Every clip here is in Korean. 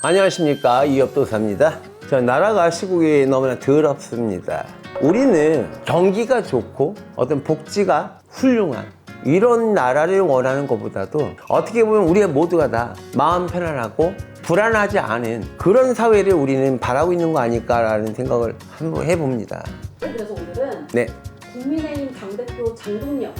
안녕하십니까, 이업도사입니다. 나라가 시국이 너무나 더럽습니다. 우리는 경기가 좋고 어떤 복지가 훌륭한 이런 나라를 원하는 것보다도 어떻게 보면 우리 모두가 다 마음 편안하고 불안하지 않은 그런 사회를 우리는 바라고 있는 거 아닐까라는 생각을 한번 해봅니다. 그래서 오늘은 네. 국민의힘 당대표 장동혁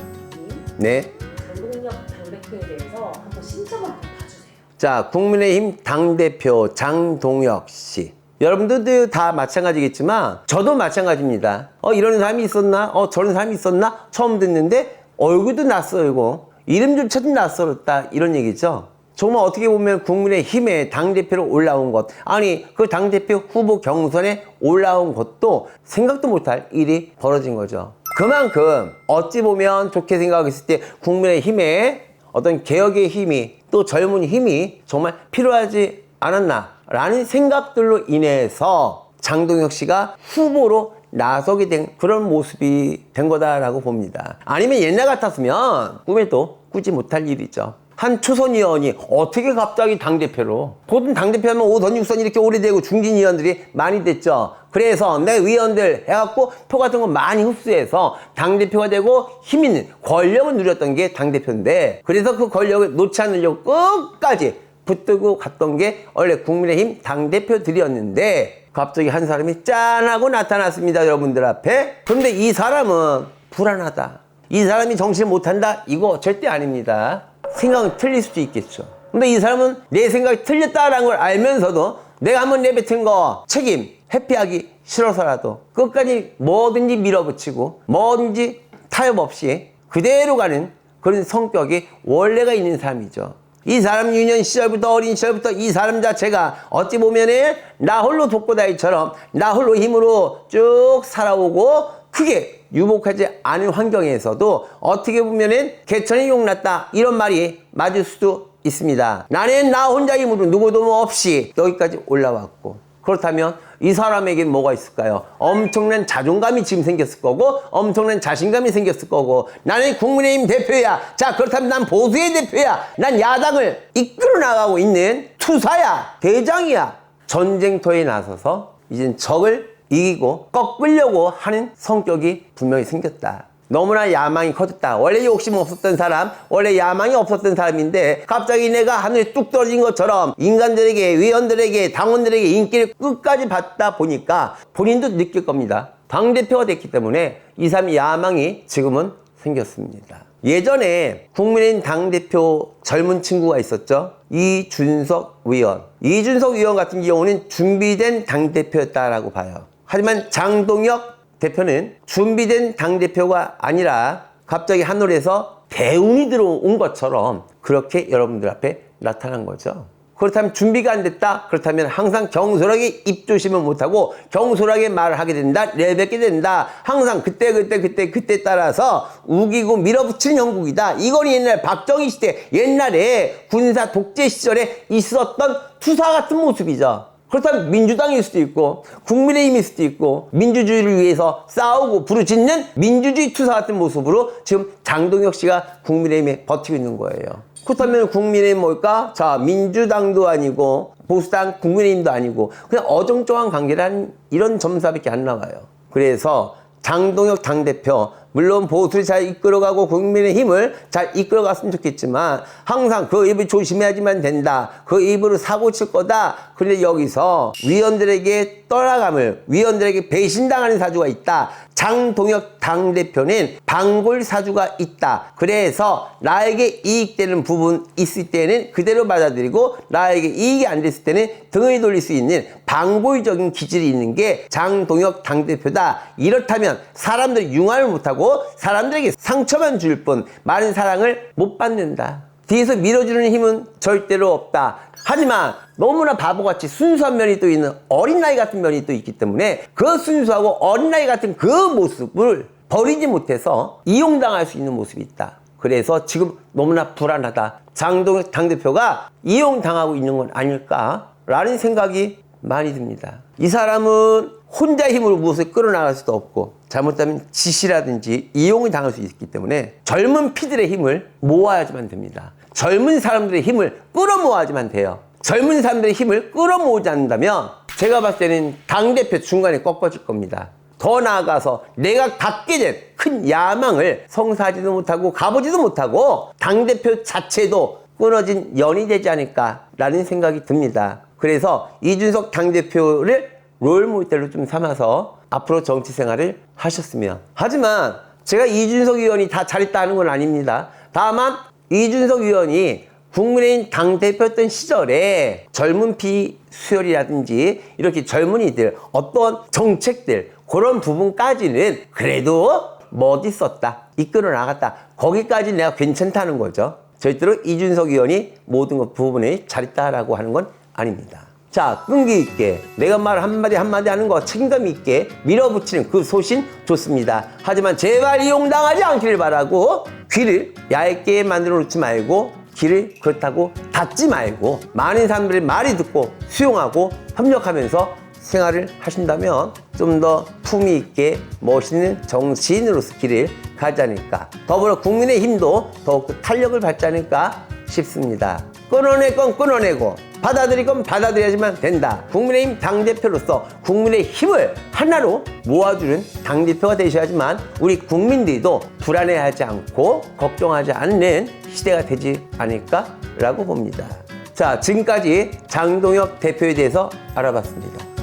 당대표에 대해서 한번 신청을 한번 봐주세요. 자, 국민의힘 당대표 장동혁 씨. 여러분들도 다 마찬가지겠지만 저도 마찬가지입니다. 이런 사람이 있었나? 저런 사람이 있었나? 처음 듣는데 얼굴도 낯설고 이름조차도 낯설었다, 이런 얘기죠. 정말 어떻게 보면 국민의힘의 당대표로 올라온 것, 아니 그 당대표 후보 경선에 올라온 것도 생각도 못할 일이 벌어진 거죠. 그만큼 어찌 보면 좋게 생각했을 때 국민의힘의 어떤 개혁의 힘이, 또 젊은 힘이 정말 필요하지 않았나 라는 생각들로 인해서 장동혁 씨가 후보로 나서게 된 그런 모습이 된 거다라고 봅니다. 아니면 옛날 같았으면 꿈에도 꾸지 못할 일이죠. 한 초선 의원이 어떻게 갑자기 당대표로, 보통 당대표하면 5선, 6선 이렇게 오래되고 중진 의원들이 많이 됐죠. 그래서 내 의원들 해갖고 표 같은 거 많이 흡수해서 당대표가 되고 힘 있는 권력을 누렸던 게 당대표인데, 그래서 그 권력을 놓지 않으려고 끝까지 붙들고 갔던 게 원래 국민의힘 당대표들이었는데, 갑자기 한 사람이 짠하고 나타났습니다, 여러분들 앞에. 그런데 이 사람은 불안하다, 이 사람이 정신을 못한다, 이거 절대 아닙니다. 생각은 틀릴 수도 있겠죠. 근데 이 사람은 내 생각이 틀렸다라는 걸 알면서도 내가 한번 내뱉은 거 책임 회피하기 싫어서라도 끝까지 뭐든지 밀어붙이고 뭐든지 타협 없이 그대로 가는 그런 성격이 원래가 있는 사람이죠. 이 사람 유년 시절부터, 어린 시절부터 이 사람 자체가 어찌 보면은 나 홀로 독고다이처럼 나 홀로 힘으로 쭉 살아오고 크게 유복하지 않은 환경에서도 어떻게 보면은 개천이 용났다, 이런 말이 맞을 수도 있습니다. 나는 나 혼자 힘으로 누구 도움 없이 여기까지 올라왔고, 그렇다면 이 사람에게 뭐가 있을까요? 엄청난 자존감이 지금 생겼을 거고 엄청난 자신감이 생겼을 거고, 나는 국민의힘 대표야. 자, 그렇다면 난 보수의 대표야. 난 야당을 이끌어 나가고 있는 투사야, 대장이야. 전쟁터에 나서서 이젠 적을 이기고 꺾으려고 하는 성격이 분명히 생겼다. 너무나 야망이 커졌다. 원래 욕심 없었던 사람, 원래 야망이 없었던 사람인데 갑자기 내가 하늘에 뚝 떨어진 것처럼 인간들에게, 위원들에게, 당원들에게 인기를 끝까지 받다 보니까 본인도 느낄 겁니다. 당대표가 됐기 때문에 이 사람의 야망이 지금은 생겼습니다. 예전에 국민의힘 당대표 젊은 친구가 있었죠. 이준석 의원. 이준석 의원 같은 경우는 준비된 당대표였다라고 봐요. 하지만 장동혁 대표는 준비된 당대표가 아니라 갑자기 하늘에서 대운이 들어온 것처럼 그렇게 여러분들 앞에 나타난 거죠. 그렇다면 준비가 안 됐다? 그렇다면 항상 경솔하게 입조심을 못하고 경솔하게 말을 하게 된다, 내뱉게 된다. 항상 그때 따라서 우기고 밀어붙이는 형국이다. 이건 옛날 박정희 시대, 옛날에 군사 독재 시절에 있었던 투사 같은 모습이죠. 그렇다면 민주당일 수도 있고 국민의힘일 수도 있고 민주주의를 위해서 싸우고 부르짖는 민주주의 투사 같은 모습으로 지금 장동혁 씨가 국민의힘에 버티고 있는 거예요. 그렇다면 국민의힘 뭘까? 자, 민주당도 아니고 보수당, 국민의힘도 아니고 그냥 어정쩡한 관계란 이런 점사밖에 안 나와요. 그래서 장동혁 당대표, 물론 보수를 잘 이끌어가고 국민의힘을 잘 이끌어갔으면 좋겠지만 항상 그 입을 조심해야지만 된다, 그 입으로 사고 칠 거다. 그런데 여기서 위원들에게 떠나감을, 위원들에게 배신당하는 사주가 있다. 장동혁 당대표는 방골 사주가 있다. 그래서 나에게 이익되는 부분 있을 때는 그대로 받아들이고 나에게 이익이 안 됐을 때는 등을 돌릴 수 있는 방골적인 기질이 있는 게 장동혁 당대표다. 이렇다면 사람들이 융화를 못하고 사람들에게 상처만 줄 뿐 많은 사랑을 못 받는다. 뒤에서 밀어주는 힘은 절대로 없다. 하지만 너무나 바보같이 순수한 면이 또 있는 어린아이 같은 면이 또 있기 때문에 그 순수하고 어린아이 같은 그 모습을 버리지 못해서 이용당할 수 있는 모습이 있다. 그래서 지금 너무나 불안하다. 장동혁 당대표가 이용당하고 있는 건 아닐까라는 생각이 많이 듭니다. 이 사람은 혼자 힘으로 무엇을 끌어나갈 수도 없고 잘못하면 지시라든지 이용을 당할 수 있기 때문에 젊은 피들의 힘을 모아야지만 됩니다. 젊은 사람들의 힘을 끌어모아야지만 돼요. 젊은 사람들의 힘을 끌어모으지 않는다면 제가 봤을 때는 당대표 중간에 꺾어질 겁니다. 더 나아가서 내가 갖게 된 큰 야망을 성사하지도 못하고 가보지도 못하고 당대표 자체도 끊어진 연이 되지 않을까라는 생각이 듭니다. 그래서 이준석 당대표를 롤모델로 좀 삼아서 앞으로 정치 생활을 하셨으면. 하지만 제가 이준석 의원이 다 잘했다는 건 아닙니다. 다만 이준석 의원이 국민의힘 당대표였던 시절에 젊은 피 수혈이라든지 이렇게 젊은이들 어떤 정책들 그런 부분까지는 그래도 멋있었다, 이끌어 나갔다, 거기까지 내가 괜찮다는 거죠. 절대로 이준석 의원이 모든 것 부분에 잘했다라고 하는 건 아닙니다. 자, 끈기 있게 내가 말 한마디 한마디 하는 거 책임감 있게 밀어붙이는 그 소신 좋습니다. 하지만 제발 이용당하지 않기를 바라고 귀를 얇게 만들어 놓지 말고 귀를 그렇다고 닫지 말고 많은 사람들의 말이 듣고 수용하고 협력하면서 생활을 하신다면 좀 더 품위 있게 멋있는 정치인으로서 길을 가지 않을까, 더불어 국민의힘도 더욱더 탄력을 받지 않을까 싶습니다. 끊어낼 건 끊어내고 받아들일 건 받아들여야지만 된다. 국민의힘 당대표로서 국민의 힘을 하나로 모아주는 당대표가 되셔야지만 우리 국민들도 불안해하지 않고 걱정하지 않는 시대가 되지 않을까라고 봅니다. 자, 지금까지 장동혁 대표에 대해서 알아봤습니다.